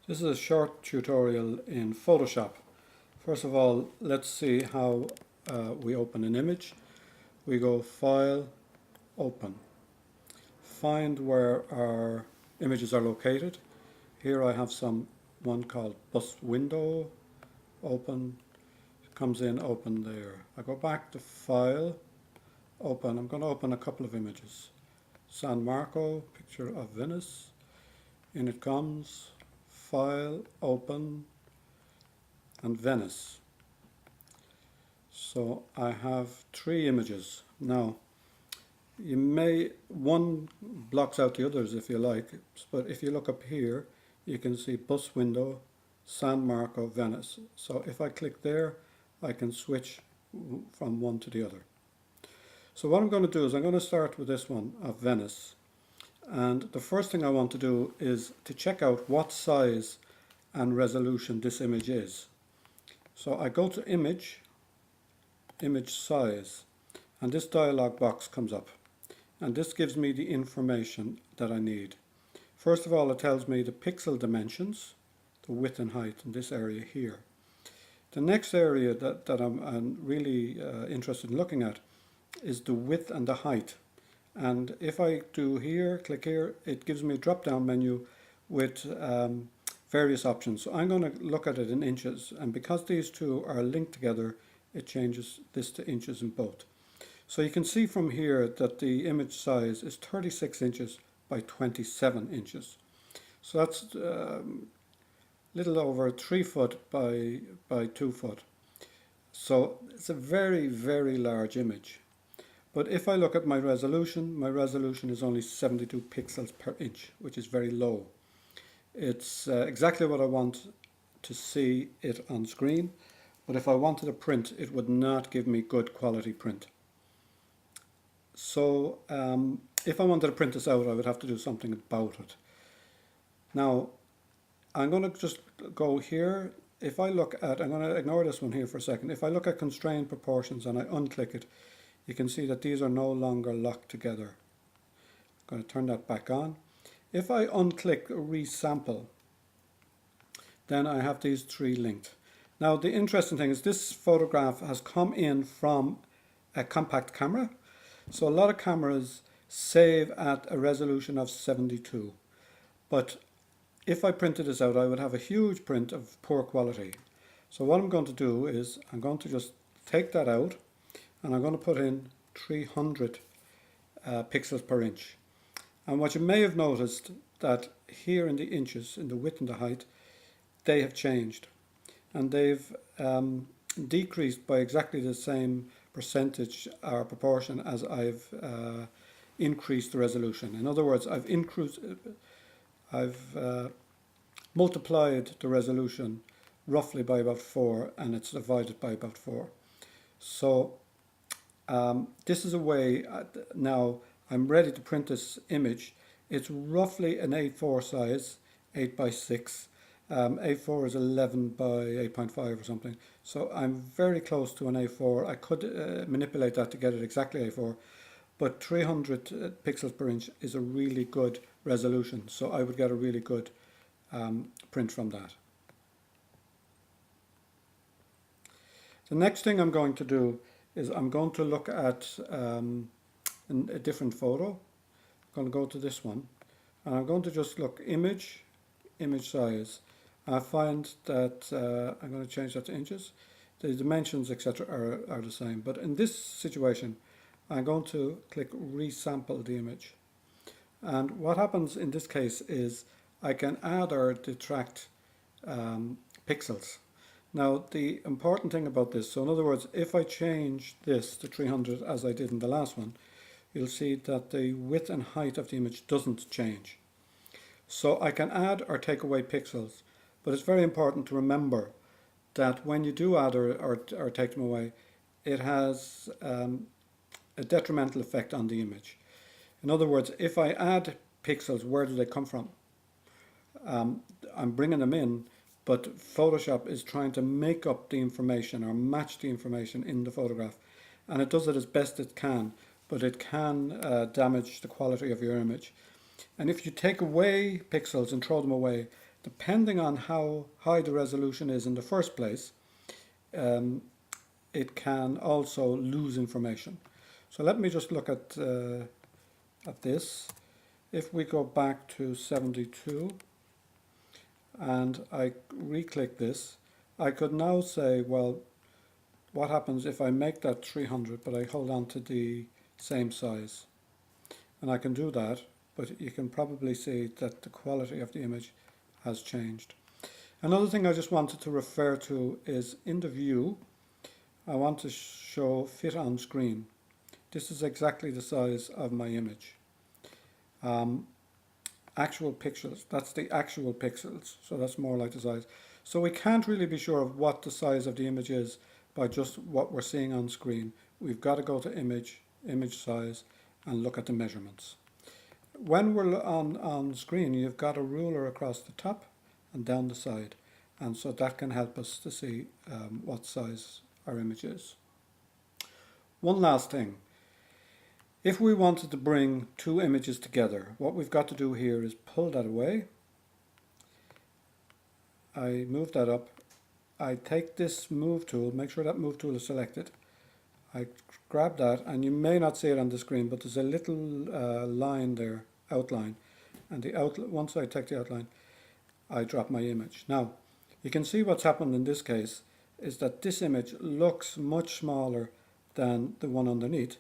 This is a short tutorial in Photoshop. First of all, let's see how we open an image. We go File, Open. Find where our images are located. Here I have one called Bus Window, Open, comes in, open there. I go back to File, Open. I'm going to open a couple of images. San Marco, picture of Venice. In it comes, File, Open, and Venice. So I have three images. Now, one blocks out the others if you like, but if you look up here, you can see Bus Window, San Marco, Venice. So if I click there, I can switch from one to the other. So what I'm going to do is I'm going to start with this one of Venice. And the first thing I want to do is to check out what size and resolution this image is. So I go to Image, Image Size, and this dialog box comes up. And this gives me the information that I need. First of all, it tells me the pixel dimensions, the width and height in this area here. The next area that I'm really interested in looking at is the width and the height. And if I do here, click here, it gives me a drop-down menu with various options. So I'm going to look at it in inches, and because these two are linked together, it changes this to inches in both. So you can see from here that the image size is 36 inches by 27 inches. So that's a little over 3 foot by 2 foot. So it's a very, very large image. But if I look at my resolution is only 72 pixels per inch, which is very low. It's exactly what I want to see it on screen, but if I wanted a print, it would not give me good quality print. So if I wanted to print this out, I would have to do something about it. Now, I'm going to just go here. If I look at, I'm going to ignore this one here for a second. If I look at constrained proportions and I unclick it, you can see that these are no longer locked together. I'm going to turn that back on. If I unclick resample, then I have these three linked. Now the interesting thing is this photograph has come in from a compact camera. So a lot of cameras save at a resolution of 72. But if I printed this out, I would have a huge print of poor quality. So what I'm going to do is I'm going to just take that out, and I'm going to put in 300 pixels per inch. And what you may have noticed that here in the inches, in the width and the height, they have changed. And they've decreased by exactly the same percentage or proportion as I've increased the resolution. In other words, I've multiplied the resolution roughly by about 4, and it's divided by about 4. So this is a way, now I'm ready to print this image. It's roughly an A4 size, 8 by 6. A4 is 11 by 8.5 or something. So I'm very close to an A4. I could manipulate that to get it exactly A4, but 300 pixels per inch is a really good resolution. So I would get a really good print from that. The next thing I'm going to do is I'm going to look at a different photo. I'm going to go to this one, and I'm going to just look image, image size. I find that I'm going to change that to inches. The dimensions, etc., are the same. But in this situation, I'm going to click resample the image. And what happens in this case is I can add or detract pixels. Now, the important thing about this, so in other words, if I change this to 300 as I did in the last one, you'll see that the width and height of the image doesn't change. So I can add or take away pixels, but it's very important to remember that when you do add or take them away, it has a detrimental effect on the image. In other words, if I add pixels, where do they come from? I'm bringing them in, but Photoshop is trying to make up the information or match the information in the photograph, and it does it as best it can, but it can damage the quality of your image. And if you take away pixels and throw them away, depending on how high the resolution is in the first place, it can also lose information. So let me just look at this. If we go back to 72 and I re-click this, I could now say, well, what happens if I make that 300 but I hold on to the same size? And I can do that, but you can probably see that the quality of the image has changed. Another thing I just wanted to refer to is in the view, I want to show fit on screen. This is exactly the size of my image. Actual pixels, that's the actual pixels, so that's more like the size. So we can't really be sure of what the size of the image is by just what we're seeing on screen. We've got to go to image size, and look at the measurements. When we're on screen, you've got a ruler across the top and down the side, and so that can help us to see what size our image is. One last thing. If we wanted to bring two images together, what we've got to do here is pull that away. I move that up. I take this move tool, make sure that move tool is selected. I grab that, and you may not see it on the screen, but there's a little line there, outline. And once I take the outline, I drop my image. Now, you can see what's happened in this case is that this image looks much smaller than the one underneath,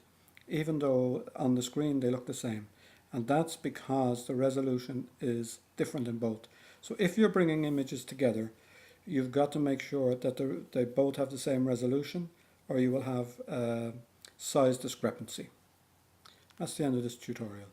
even though on the screen they look the same. And that's because the resolution is different in both. So if you're bringing images together, you've got to make sure that they both have the same resolution, or you will have size discrepancy. That's the end of this tutorial.